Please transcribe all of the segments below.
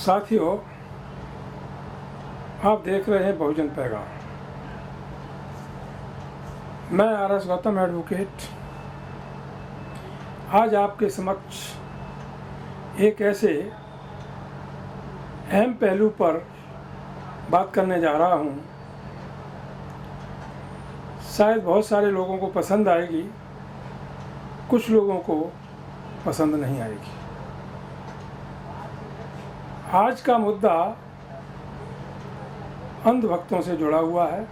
साथियों, आप देख रहे हैं बहुजन पैगाम। मैं RS गौतम एडवोकेट आज आपके समक्ष एक ऐसे अहम पहलू पर बात करने जा रहा हूं, शायद बहुत सारे लोगों को पसंद आएगी, कुछ लोगों को पसंद नहीं आएगी। आज का मुद्दा अंधभक्तों से जुड़ा हुआ है,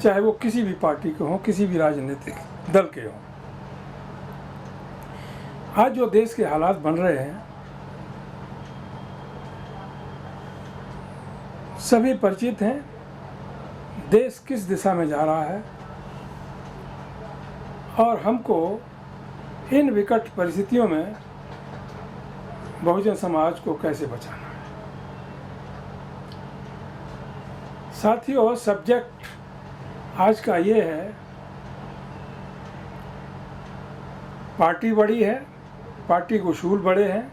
चाहे वो किसी भी पार्टी के हों, किसी भी राजनीतिक दल के हों। आज जो देश के हालात बन रहे हैं, सभी परिचित हैं। देश किस दिशा में जा रहा है और हमको इन विकट परिस्थितियों में बहुजन समाज को कैसे बचाना है। साथियों, सब्जेक्ट आज का ये है, पार्टी बड़ी है, पार्टी के उसूल बड़े हैं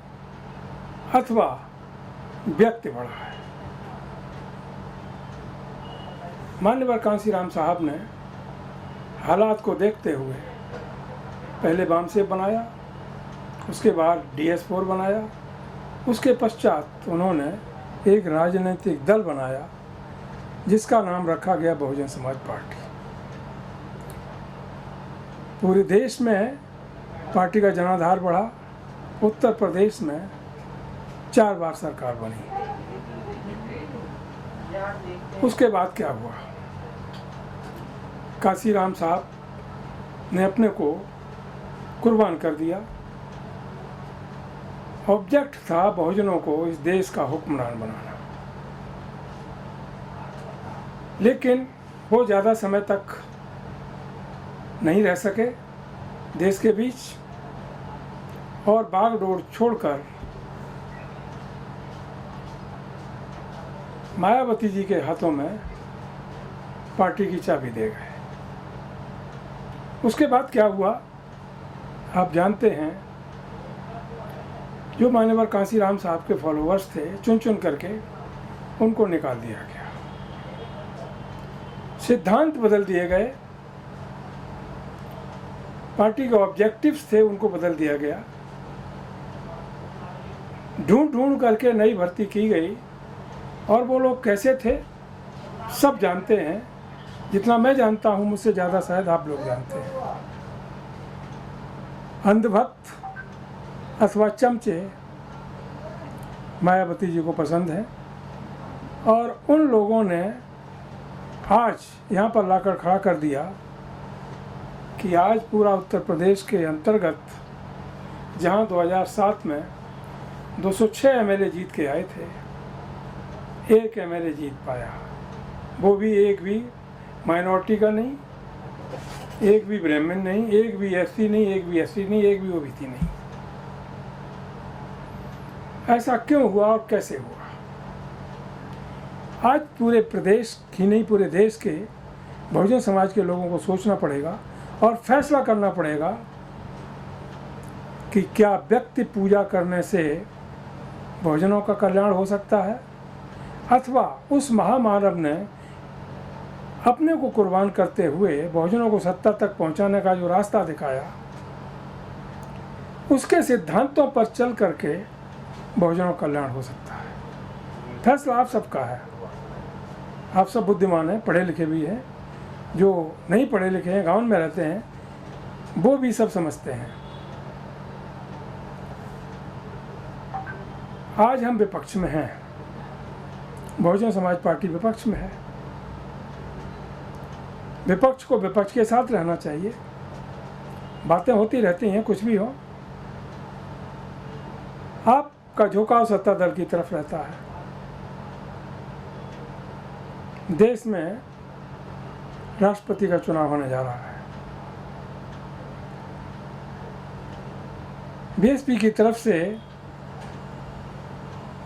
अथवा व्यक्ति बड़ा है। माननीय कांसीराम साहब ने हालात को देखते हुए पहले बामसेफ बनाया, उसके बाद DS4 बनाया, उसके पश्चात उन्होंने एक राजनीतिक दल बनाया जिसका नाम रखा गया बहुजन समाज पार्टी। पूरे देश में पार्टी का जनाधार बढ़ा। उत्तर प्रदेश में 4 बार सरकार बनी। उसके बाद क्या हुआ? कांसीराम साहब ने अपने को कुर्बान कर दिया। ऑब्जेक्ट था बहुजनों को इस देश का हुक्मरान बनाना, लेकिन वो ज़्यादा समय तक नहीं रह सके देश के बीच और बागडोर छोड़कर मायावती जी के हाथों में पार्टी की चाबी दे गए। उसके बाद क्या हुआ आप जानते हैं। जो मान्यवर कांसीराम साहब के फॉलोअर्स थे, चुन चुन करके उनको निकाल दिया गया। सिद्धांत बदल दिए गए, पार्टी के ऑब्जेक्टिव्स थे उनको बदल दिया गया। ढूंढ ढूंढ करके नई भर्ती की गई और वो लोग कैसे थे सब जानते हैं। जितना मैं जानता हूँ मुझसे ज़्यादा शायद आप लोग जानते हैं। अंधभक्त अथवा चमचे मायावती जी को पसंद है और उन लोगों ने आज यहाँ पर लाकर खड़ा कर दिया कि आज पूरा उत्तर प्रदेश के अंतर्गत, जहाँ 2007 में 206 MLA जीत के आए थे, 1 MLA जीत पाया। वो भी एक भी माइनॉरिटी का नहीं, एक भी ब्राह्मण नहीं, एक भी SC नहीं, एक भी SC नहीं, एक भी OBC नहीं। ऐसा क्यों हुआ और कैसे हुआ? आज पूरे प्रदेश ही नहीं, पूरे देश के बहुजन समाज के लोगों को सोचना पड़ेगा और फैसला करना पड़ेगा कि क्या व्यक्ति पूजा करने से बहुजनों का कल्याण हो सकता है अथवा उस महामानव ने अपने को कुर्बान करते हुए बहुजनों को सत्ता तक पहुंचाने का जो रास्ता दिखाया, उसके सिद्धांतों पर चल करके बहुजनों का कल्याण हो सकता है। फैसला आप सबका है। आप सब बुद्धिमान हैं, पढ़े लिखे भी हैं। जो नहीं पढ़े लिखे हैं, गांव में रहते हैं, वो भी सब समझते हैं। आज हम विपक्ष में हैं, बहुजन समाज पार्टी विपक्ष में है। विपक्ष को विपक्ष के साथ रहना चाहिए। बातें होती रहती हैं, कुछ भी हो। आपका झुकाव सत्ता दल की तरफ रहता है। देश में राष्ट्रपति का चुनाव होने जा रहा है। BSP की तरफ से,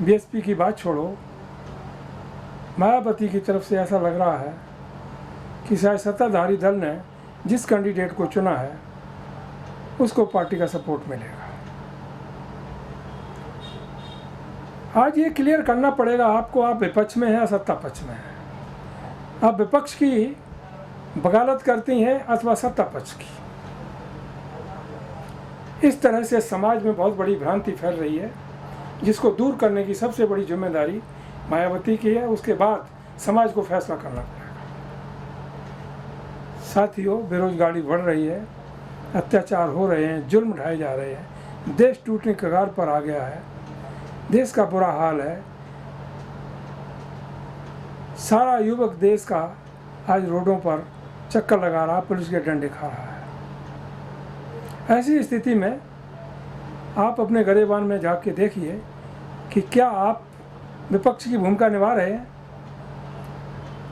BSP की बात छोड़ो, मायावती की तरफ से ऐसा लग रहा है कि शायद सत्ताधारी दल ने जिस कैंडिडेट को चुना है उसको पार्टी का सपोर्ट मिलेगा। आज ये क्लियर करना पड़ेगा आपको, आप विपक्ष में हैं या सत्ता पक्ष में हैं। आप विपक्ष की बगावत करती हैं अथवा सत्ता पक्ष की। इस तरह से समाज में बहुत बड़ी भ्रांति फैल रही है, जिसको दूर करने की सबसे बड़ी जिम्मेदारी मायावती की है। उसके बाद समाज को फैसला करना पड़ेगा। साथियों, बेरोजगारी बढ़ रही है, अत्याचार हो रहे हैं, जुल्म ढाए जा रहे हैं, देश टूटने के कगार पर आ गया है, देश का बुरा हाल है। सारा युवक देश का आज रोडों पर चक्कर लगा रहा, पुलिस के डंडे खा रहा है। ऐसी स्थिति में आप अपने गरेबान में जाके देखिए कि क्या आप विपक्ष की भूमिका निभा रहे हैं,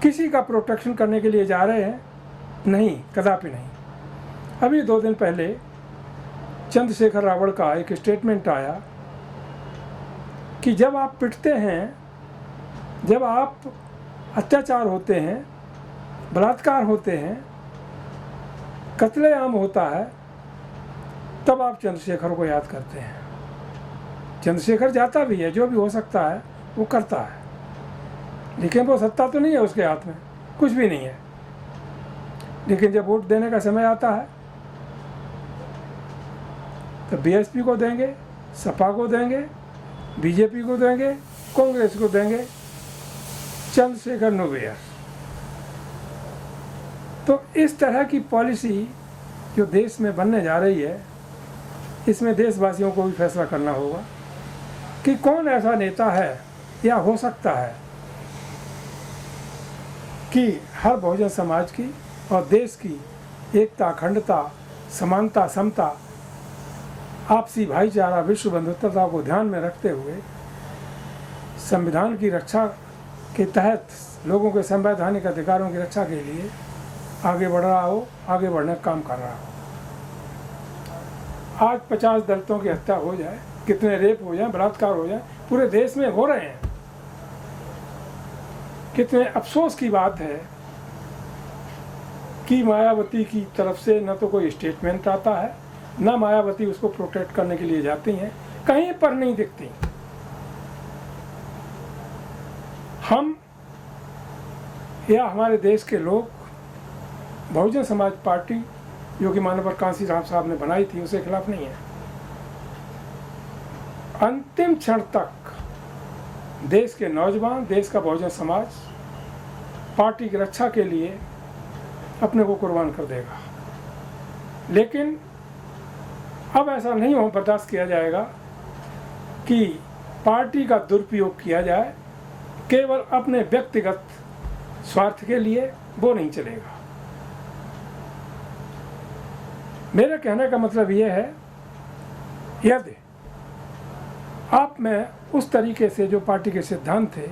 किसी का प्रोटेक्शन करने के लिए जा रहे हैं? नहीं, कदापि नहीं। अभी 2 दिन पहले चंद्रशेखर रावण का एक स्टेटमेंट आया कि जब आप पिटते हैं, जब आप अत्याचार होते हैं, बलात्कार होते हैं, कत्लेआम होता है, तब आप चंद्रशेखर को याद करते हैं। चंद्रशेखर जाता भी है, जो भी हो सकता है वो करता है, लेकिन वो सत्ता तो नहीं है उसके हाथ में, कुछ भी नहीं है। लेकिन जब वोट देने का समय आता है तो बीएसपी को देंगे, सपा को देंगे, बीजेपी को देंगे, कांग्रेस को देंगे, चंद्रशेखर नोवेयर। तो इस तरह की पॉलिसी जो देश में बनने जा रही है, इसमें देशवासियों को भी फैसला करना होगा कि कौन ऐसा नेता है या हो सकता है कि हर बहुजन समाज की और देश की एकता, अखंडता, समानता, समता, आपसी भाईचारा, विश्व बंधुत्वता को ध्यान में रखते हुए संविधान की रक्षा के तहत लोगों के संवैधानिक अधिकारों की रक्षा के लिए आगे बढ़ रहा हो, आगे बढ़ने का काम कर रहा हो। आज 50 दलितों की हत्या हो जाए, कितने रेप हो जाए, बलात्कार हो जाए, पूरे देश में हो रहे हैं। कितने अफसोस की बात है कि मायावती की तरफ से न तो कोई स्टेटमेंट आता है, न मायावती उसको प्रोटेक्ट करने के लिए जाती हैं, कहीं पर नहीं दिखती। हम या हमारे देश के लोग बहुजन समाज पार्टी जो कि माननीय कांसीराम साहब ने बनाई थी, उसके खिलाफ नहीं है। अंतिम क्षण तक देश के नौजवान, देश का बहुजन समाज पार्टी की रक्षा के लिए अपने को कुर्बान कर देगा। लेकिन अब ऐसा नहीं हो बर्दाश्त किया जाएगा कि पार्टी का दुरुपयोग किया जाए केवल अपने व्यक्तिगत स्वार्थ के लिए। वो नहीं चलेगा। मेरे कहने का मतलब ये है, यदि आप में उस तरीके से जो पार्टी के सिद्धांत थे,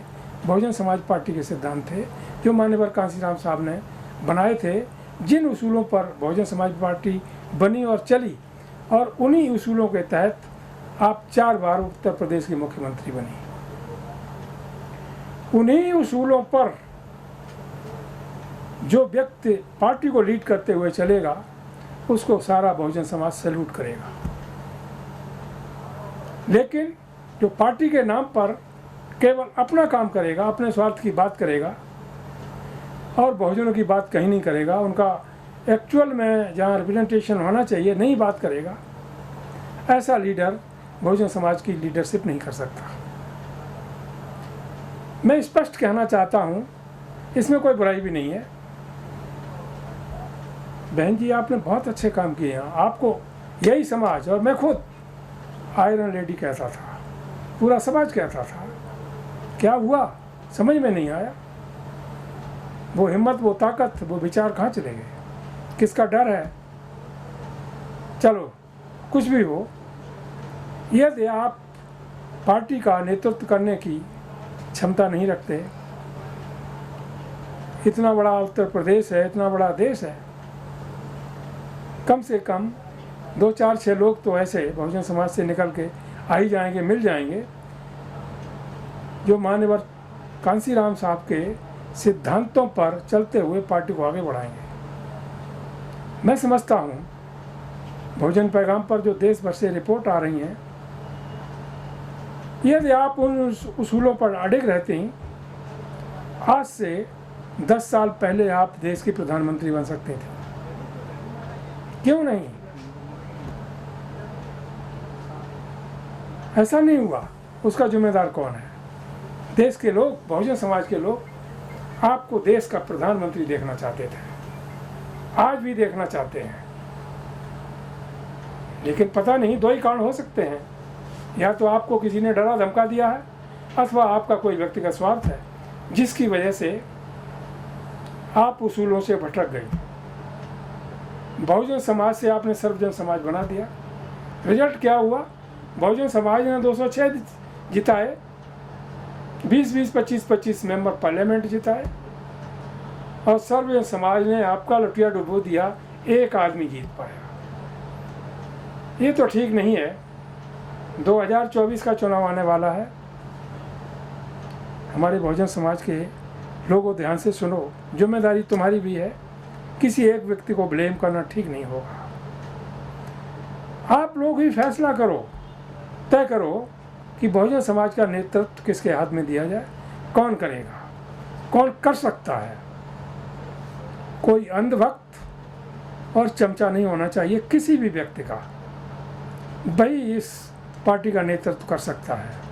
बहुजन समाज पार्टी के सिद्धांत थे, जो माननीय कांसीराम साहब ने बनाए थे, जिन उसूलों पर बहुजन समाज पार्टी बनी और चली, और उन्हीं उसूलों के तहत आप 4 बार उत्तर प्रदेश के मुख्यमंत्री बनी। उन्हीं उसूलों पर जो व्यक्ति पार्टी को लीड करते हुए चलेगा, उसको सारा बहुजन समाज सैल्यूट करेगा। लेकिन जो पार्टी के नाम पर केवल अपना काम करेगा, अपने स्वार्थ की बात करेगा और बहुजनों की बात कहीं नहीं करेगा, उनका एक्चुअल में जहाँ रिप्रेजेंटेशन होना चाहिए नहीं बात करेगा, ऐसा लीडर बहुजन समाज की लीडरशिप नहीं कर सकता। मैं स्पष्ट कहना चाहता हूँ, इसमें कोई बुराई भी नहीं है। बहन जी, आपने बहुत अच्छे काम किए हैं। आपको यही समाज, और मैं खुद आयरन लेडी कहता था, पूरा समाज कहता था, क्या हुआ समझ में नहीं आया। वो हिम्मत, वो ताकत, वो विचार कहाँ चले गए? किसका डर है? चलो कुछ भी हो, यदि आप पार्टी का नेतृत्व करने की क्षमता नहीं रखते, इतना बड़ा उत्तर प्रदेश है, इतना बड़ा देश है, कम से कम 2, 4, 6 लोग तो ऐसे बहुजन समाज से निकल के आ ही जाएंगे, मिल जाएंगे, जो माननीय कांसीराम साहब के सिद्धांतों पर चलते हुए पार्टी को आगे बढ़ाएंगे। मैं समझता हूँ बहुजन पैगाम पर जो देश भर से रिपोर्ट आ रही हैं, यदि आप उन उसूलों पर अडिग रहते हैं, आज से 10 साल पहले आप देश के प्रधानमंत्री बन सकते थे। क्यों नहीं? ऐसा नहीं हुआ। उसका जिम्मेदार कौन है? देश के लोग, बहुजन समाज के लोग आपको देश का प्रधानमंत्री देखना चाहते थे, आज भी देखना चाहते हैं। लेकिन पता नहीं, दो ही कारण हो सकते हैं, या तो आपको किसी ने डरा धमका दिया है, अथवा आपका कोई व्यक्तिगत स्वार्थ है जिसकी वजह से आप उसूलों से भटक गए। बहुजन समाज से आपने सर्वजन समाज बना दिया। रिजल्ट क्या हुआ? बहुजन समाज ने 206 जिताए, 20-20, 25-25 मेंबर पार्लियामेंट जिताए, और सर्वजन समाज ने आपका लुटिया डुबो दिया, एक आदमी जीत पाया। ये तो ठीक नहीं है। 2024 का चुनाव आने वाला है। हमारे बहुजन समाज के लोगों, ध्यान से सुनो, जिम्मेदारी तुम्हारी भी है। किसी एक व्यक्ति को ब्लेम करना ठीक नहीं होगा। आप लोग ही फैसला करो, तय करो कि बहुजन समाज का नेतृत्व किसके हाथ में दिया जाए, कौन करेगा, कौन कर सकता है। कोई अंधभक्त और चमचा नहीं होना चाहिए किसी भी व्यक्ति का। वही इस पार्टी का नेतृत्व कर सकता है।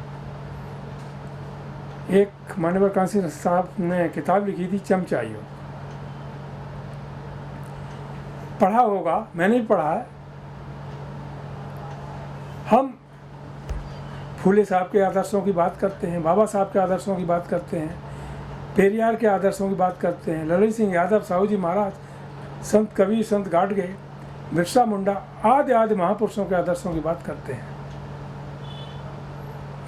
एक माननीय कांसी साहब ने किताब लिखी थी, चमचा योग। पढ़ा होगा, मैंने भी पढ़ा है। हम फूले साहब के आदर्शों की बात करते हैं, बाबा साहब के आदर्शों की बात करते हैं, पेरियार के आदर्शों की बात करते हैं, ललित सिंह यादव, साहू जी महाराज, संत कबीर, संत गाडगे, बिरसा मुंडा आदि आदि महापुरुषों के आदर्शों की बात करते हैं।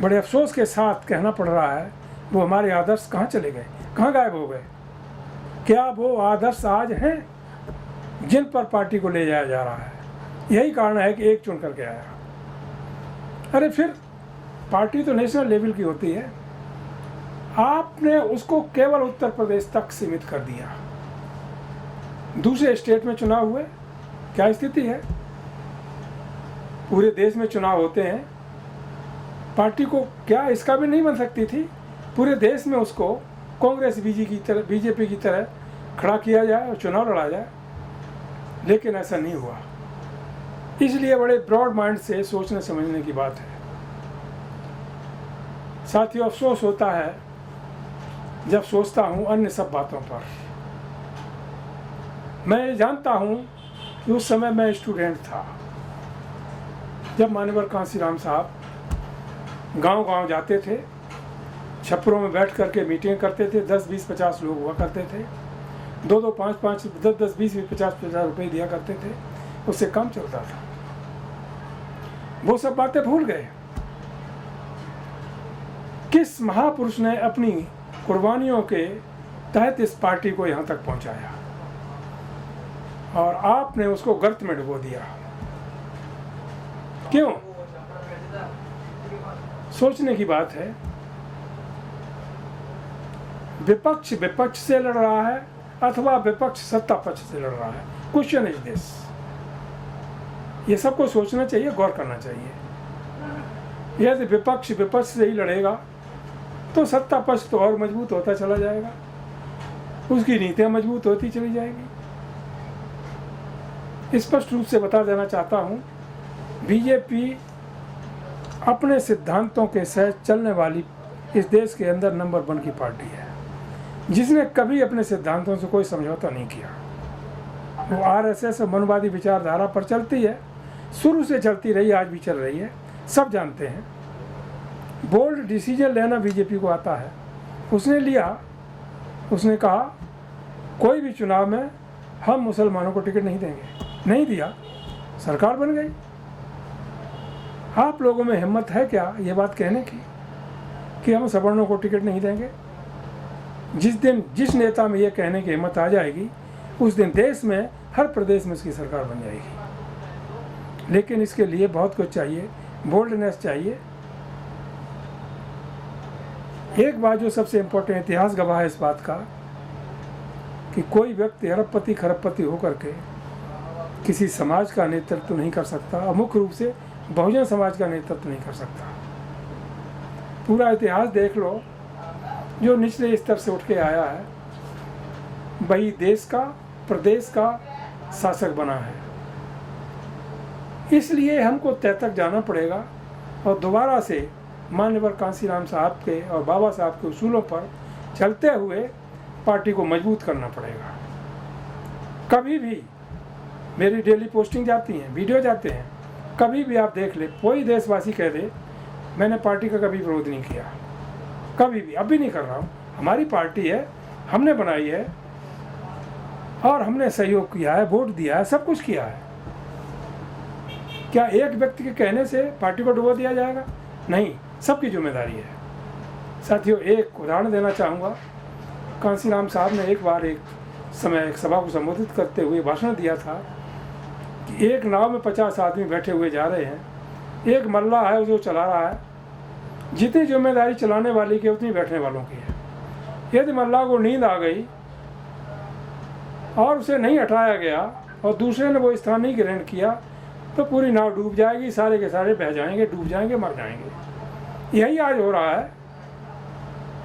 बड़े अफसोस के साथ कहना पड़ रहा है, वो हमारे आदर्श कहाँ चले गए, कहाँ गायब हो गए? क्या वो आदर्श आज हैं जिन पर पार्टी को ले जाया जा रहा है? यही कारण है कि एक चुन करके आया। अरे फिर पार्टी तो नेशनल लेवल की होती है, आपने उसको केवल उत्तर प्रदेश तक सीमित कर दिया। दूसरे स्टेट में चुनाव हुए, क्या स्थिति है? पूरे देश में चुनाव होते हैं, पार्टी को क्या इसका भी नहीं बन सकती थी? पूरे देश में उसको कांग्रेस बीजेपी की तरह खड़ा किया जाए और चुनाव लड़ा जाए, लेकिन ऐसा नहीं हुआ। इसलिए बड़े ब्रॉड माइंड से सोचने समझने की बात है। साथियों, अफसोस होता है जब सोचता हूँ अन्य सब बातों पर। मैं जानता हूँ कि उस समय मैं स्टूडेंट था, जब मान्यवर कांसीराम साहब गांव-गांव जाते थे, छप्परों में बैठ करके मीटिंग करते थे। 10, 20, 50 लोग हुआ करते थे, 2-2, 5-5, 10-10, 20-20, 50-50 रुपये दिया करते थे, उससे काम चलता था। वो सब बातें भूल गए। किस महापुरुष ने अपनी कुर्बानियों के तहत इस पार्टी को यहाँ तक पहुँचाया, और आपने उसको गर्त में डुबो दिया। क्यों? सोचने की बात है। विपक्ष विपक्ष से लड़ रहा है अथवा विपक्ष सत्ता पक्ष से लड़ रहा है? Question is this. ये सबको सोचना चाहिए, गौर करना चाहिए। यदि विपक्ष विपक्ष से ही लड़ेगा तो सत्ता पक्ष तो और मजबूत होता चला जाएगा, उसकी नीतियां मजबूत होती चली जाएगी। स्पष्ट रूप से बता देना चाहता हूं, बीजेपी अपने सिद्धांतों के साथ चलने वाली इस देश के अंदर नंबर 1 की पार्टी है, जिसने कभी अपने सिद्धांतों से कोई समझौता नहीं किया। वो आरएसएस और मनवादी विचारधारा पर चलती है, शुरू से चलती रही, आज भी चल रही है, सब जानते हैं। बोल्ड डिसीजन लेना बीजेपी को आता है, उसने लिया। उसने कहा कोई भी चुनाव में हम मुसलमानों को टिकट नहीं देंगे, नहीं दिया, सरकार बन गई। आप लोगों में हिम्मत है क्या ये बात कहने की कि हम सवर्णों को टिकट नहीं देंगे? जिस दिन जिस नेता में ये कहने की हिम्मत आ जाएगी, उस दिन देश में हर प्रदेश में उसकी सरकार बन जाएगी। लेकिन इसके लिए बहुत कुछ चाहिए, बोल्डनेस चाहिए। एक बात जो सबसे इम्पोर्टेंट, इतिहास गवाह है इस बात का कि कोई व्यक्ति अरबपति खरबपति होकर के किसी समाज का नेतृत्व नहीं कर सकता, और मुख्य रूप से बहुजन समाज का नेतृत्व नहीं कर सकता। पूरा इतिहास देख लो, जो निचले स्तर से उठ के आया है वही देश का, प्रदेश का शासक बना है। इसलिए हमको तय तक जाना पड़ेगा और दोबारा से मान्यवर कांसीराम साहब के और बाबा साहब के उसूलों पर चलते हुए पार्टी को मजबूत करना पड़ेगा। कभी भी मेरी डेली पोस्टिंग जाती हैं, वीडियो जाते हैं, कभी भी आप देख ले, कोई देशवासी कह दे मैंने पार्टी का कभी विरोध नहीं किया, कभी भी, अभी नहीं कर रहा हूँ। हमारी पार्टी है, हमने बनाई है और हमने सहयोग किया है, वोट दिया है, सब कुछ किया है। क्या एक व्यक्ति के कहने से पार्टी को डुबो दिया जाएगा? नहीं, सबकी जिम्मेदारी है। साथियों, एक उदाहरण देना चाहूँगा। कांसीराम साहब ने एक बार एक समय एक सभा को संबोधित करते हुए भाषण दिया था कि एक नाव में 50 आदमी बैठे हुए जा रहे हैं, एक मल्लाह है जो चला रहा है, जितनी जिम्मेदारी चलाने वाली की उतनी बैठने वालों की है। यदि मल्लाह को नींद आ गई और उसे नहीं हटाया गया और दूसरे ने वो स्थान नहीं ग्रहण किया तो पूरी नाव डूब जाएगी, सारे के सारे बह जाएंगे, डूब जाएंगे, मर जाएंगे। यही आज हो रहा है।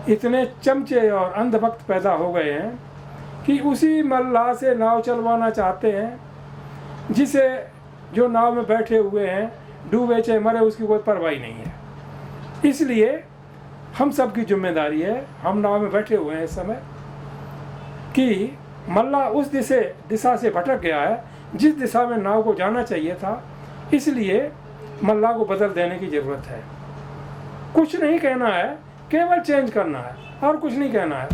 इतने चमचे और अंधभक्त पैदा हो गए हैं कि उसी मल्लाह से नाव चलवाना चाहते हैं जिसे जो नाव में बैठे हुए हैं, डूबे चाहे मरे, उसकी कोई परवाही नहीं है। इसलिए हम सब की जिम्मेदारी है, हम नाव में बैठे हुए हैं इस समय, कि मल्लाह उस दिशा से भटक गया है जिस दिशा में नाव को जाना चाहिए था। इसलिए मल्लाह को बदल देने की ज़रूरत है। कुछ नहीं कहना है, केवल चेंज करना है और कुछ नहीं कहना है।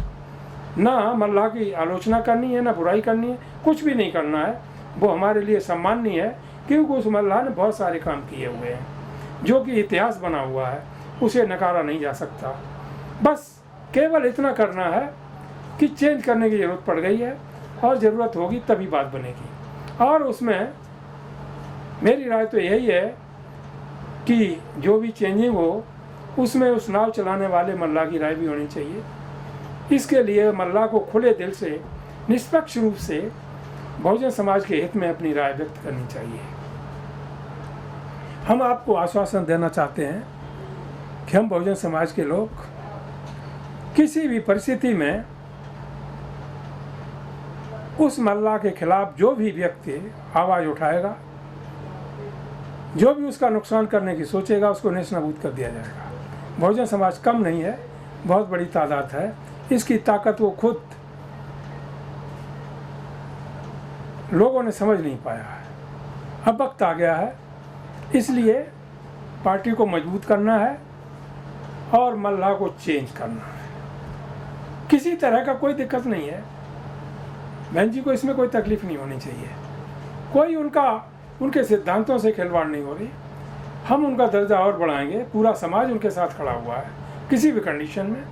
ना मल्लाह की आलोचना करनी है, ना बुराई करनी है, कुछ भी नहीं करना है। वो हमारे लिए सम्माननीय है क्योंकि उस मल्लाह ने बहुत सारे काम किए हुए हैं जो कि इतिहास बना हुआ है, उसे नकारा नहीं जा सकता। बस केवल इतना करना है कि चेंज करने की ज़रूरत पड़ गई है और ज़रूरत होगी तभी बात बनेगी। और उसमें मेरी राय तो यही है कि जो भी चेंजिंग हो उसमें उस नाव चलाने वाले मल्लाह की राय भी होनी चाहिए। इसके लिए मल्लाह को खुले दिल से, निष्पक्ष रूप से बहुजन समाज के हित में अपनी राय व्यक्त करनी चाहिए। हम आपको आश्वासन देना चाहते हैं कि हम बहुजन समाज के लोग किसी भी परिस्थिति में उस मल्लाह के खिलाफ जो भी व्यक्ति आवाज़ उठाएगा, जो भी उसका नुकसान करने की सोचेगा, उसको नेस्तनाबूद कर दिया जाएगा। बहुजन समाज कम नहीं है, बहुत बड़ी तादाद है। इसकी ताकत वो खुद लोगों ने समझ नहीं पाया है। अब वक्त आ गया है, इसलिए पार्टी को मजबूत करना है और मल्लाह को चेंज करना है। किसी तरह का कोई दिक्कत नहीं है, बहन जी को इसमें कोई तकलीफ नहीं होनी चाहिए। कोई उनके सिद्धांतों से खिलवाड़ नहीं हो रही। हम उनका दर्जा और बढ़ाएंगे, पूरा समाज उनके साथ खड़ा हुआ है। किसी भी कंडीशन में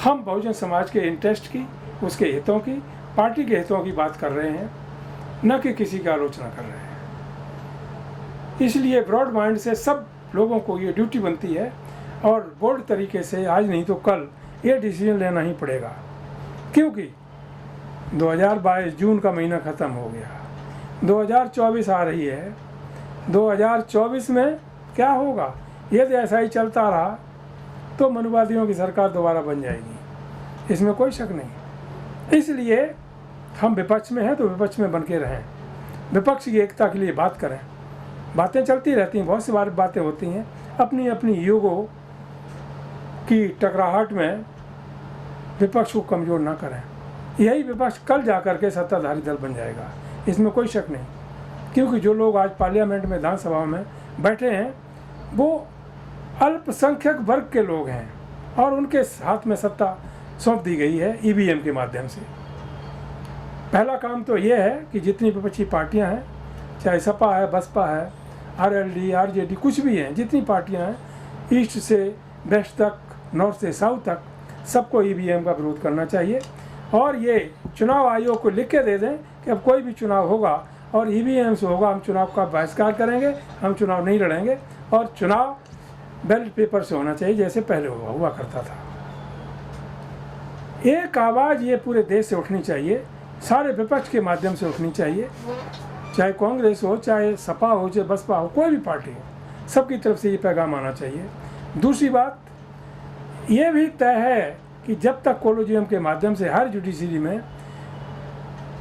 हम बहुजन समाज के इंटरेस्ट की, उसके हितों की, पार्टी के हितों की बात कर रहे हैं, न कि किसी की आलोचना कर रहे हैं। इसलिए ब्रॉड माइंड से सब लोगों को ये ड्यूटी बनती है और बोल्ड तरीके से आज नहीं तो कल ये डिसीजन लेना ही पड़ेगा, क्योंकि 2022 जून का महीना ख़त्म हो गया, 2024 आ रही है। 2024 में क्या होगा? यदि ऐसा ही चलता रहा तो मनुवादियों की सरकार दोबारा बन जाएगी, इसमें कोई शक नहीं। इसलिए हम विपक्ष में हैं तो विपक्ष में बन के रहें, विपक्ष की एकता के लिए बात करें। बातें चलती रहती हैं, बहुत सी बार बातें होती हैं, अपनी अपनी युगों की टकराहट में विपक्ष को कमज़ोर ना करें। यही विपक्ष कल जा कर के सत्ताधारी दल बन जाएगा, इसमें कोई शक नहीं। क्योंकि जो लोग आज पार्लियामेंट में, विधानसभा में बैठे हैं वो अल्पसंख्यक वर्ग के लोग हैं और उनके हाथ में सत्ता सौंप दी गई है ईवीएम के माध्यम से। पहला काम तो ये है कि जितनी विपक्षी पार्टियां हैं, चाहे सपा है, बसपा है, आरएलडी, आरजेडी, कुछ भी हैं, जितनी पार्टियां हैं, ईस्ट से वेस्ट तक, नॉर्थ से साउथ तक, सबको ईवीएम का विरोध करना चाहिए। और ये चुनाव आयोग को लिख के दे दें कि अब कोई भी चुनाव होगा और ईवीएम से होगा, हम चुनाव का बहिष्कार करेंगे, हम चुनाव नहीं लड़ेंगे और चुनाव बैलेट पेपर से होना चाहिए जैसे पहले हुआ करता था। एक आवाज़ ये पूरे देश से उठनी चाहिए, सारे विपक्ष के माध्यम से उठनी चाहिए, चाहे कांग्रेस हो, चाहे सपा हो, चाहे बसपा हो, कोई भी पार्टी हो, सबकी तरफ से ये पैगाम आना चाहिए। दूसरी बात ये भी तय है कि जब तक कोलोजियम के माध्यम से हर जुडिशरी में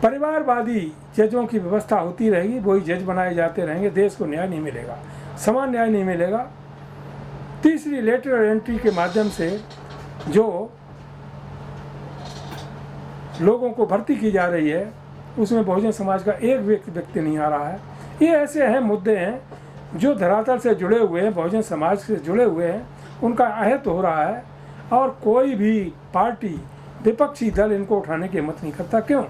परिवारवादी जजों की व्यवस्था होती रहेगी, वही जज बनाए जाते रहेंगे, देश को न्याय नहीं मिलेगा, समान न्याय नहीं मिलेगा। तीसरी, लेटरल एंट्री के माध्यम से जो लोगों को भर्ती की जा रही है उसमें बहुजन समाज का एक व्यक्ति नहीं आ रहा है। ये ऐसे अहम मुद्दे हैं जो धरातल से जुड़े हुए हैं, बहुजन समाज से जुड़े हुए हैं, उनका आहत हो रहा है और कोई भी पार्टी, विपक्षी दल इनको उठाने की हिम्मत नहीं करता। क्यों?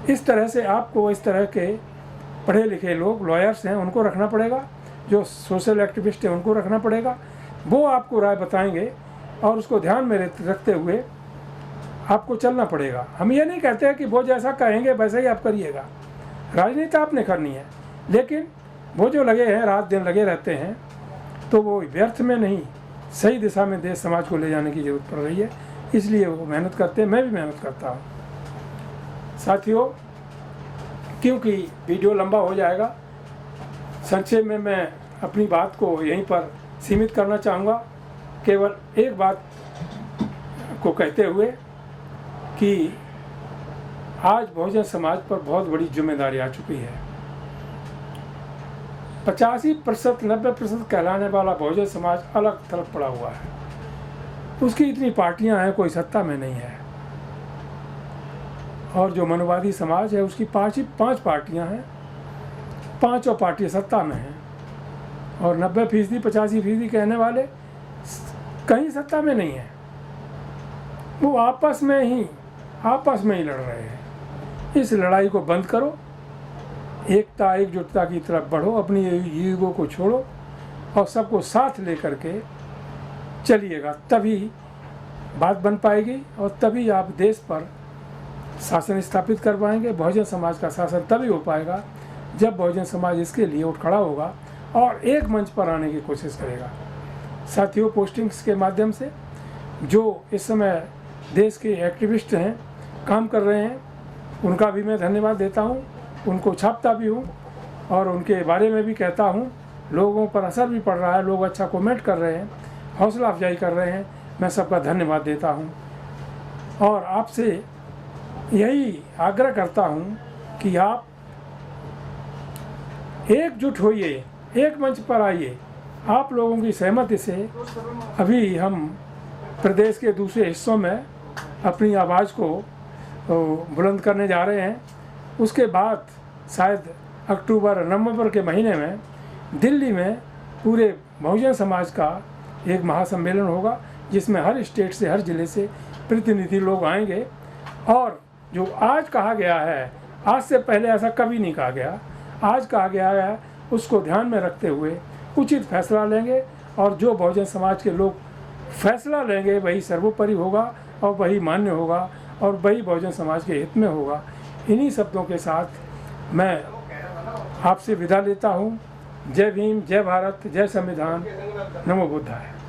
इस तरह से आपको इस तरह के पढ़े लिखे लोग, लॉयर्स हैं, उनको रखना पड़ेगा, जो सोशल एक्टिविस्ट हैं उनको रखना पड़ेगा, वो आपको राय बताएंगे और उसको ध्यान में रखते हुए आपको चलना पड़ेगा। हम ये नहीं कहते हैं कि वो जैसा कहेंगे वैसा ही आप करिएगा, राजनीति आपने करनी है, लेकिन वो जो लगे हैं, रात दिन लगे रहते हैं, तो वो व्यर्थ में नहीं, सही दिशा में देश समाज को ले जाने की ज़रूरत पड़ रही है, इसलिए वो मेहनत करते हैं, मैं भी मेहनत करता हूँ। साथियों, क्योंकि वीडियो लंबा हो जाएगा, संक्षेप में मैं अपनी बात को यहीं पर सीमित करना चाहूँगा। केवल एक बात को कहते हुए कि आज बहुजन समाज पर बहुत बड़ी जिम्मेदारी आ चुकी है। 85% 90% कहलाने वाला बहुजन समाज अलग थलग पड़ा हुआ है। उसकी इतनी पार्टियां हैं, कोई सत्ता में नहीं है। और जो मनोवादी समाज है उसकी 5 पार्टियां हैं, 5 पार्टियां सत्ता में हैं, और 90% 85% कहने वाले कहीं सत्ता में नहीं है। वो आपस में ही लड़ रहे हैं। इस लड़ाई को बंद करो, एकता एकजुटता की तरफ बढ़ो, अपनी ईगो को छोड़ो और सबको साथ लेकर के चलिएगा, तभी बात बन पाएगी और तभी आप देश पर शासन स्थापित कर पाएंगे। बहुजन समाज का शासन तभी हो पाएगा जब बहुजन समाज इसके लिए उठ खड़ा होगा और एक मंच पर आने की कोशिश करेगा। साथियों, पोस्टिंग्स के माध्यम से जो इस समय देश के एक्टिविस्ट हैं, काम कर रहे हैं, उनका भी मैं धन्यवाद देता हूं, उनको छापता भी हूं और उनके बारे में भी कहता हूं। लोगों पर असर भी पड़ रहा है, लोग अच्छा कमेंट कर रहे हैं, हौसला अफजाई कर रहे हैं, मैं सबका धन्यवाद देता हूं और आपसे यही आग्रह करता हूं कि आप एकजुट होइए, एक मंच पर आइए। आप लोगों की सहमति से अभी हम प्रदेश के दूसरे हिस्सों में अपनी आवाज़ को बुलंद करने जा रहे हैं। उसके बाद शायद अक्टूबर नवंबर के महीने में दिल्ली में पूरे बहुजन समाज का एक महासम्मेलन होगा, जिसमें हर स्टेट से, हर ज़िले से प्रतिनिधि लोग आएंगे और जो आज कहा गया है, आज से पहले ऐसा कभी नहीं कहा गया, आज कहा गया है, उसको ध्यान में रखते हुए उचित फैसला लेंगे और जो बहुजन समाज के लोग फैसला लेंगे वही सर्वोपरि होगा और वही मान्य होगा और वही बहुजन समाज के हित में होगा। इन्हीं शब्दों के साथ मैं आपसे विदा लेता हूँ। जय भीम, जय भारत, जय संविधान, नमो बुद्धाय।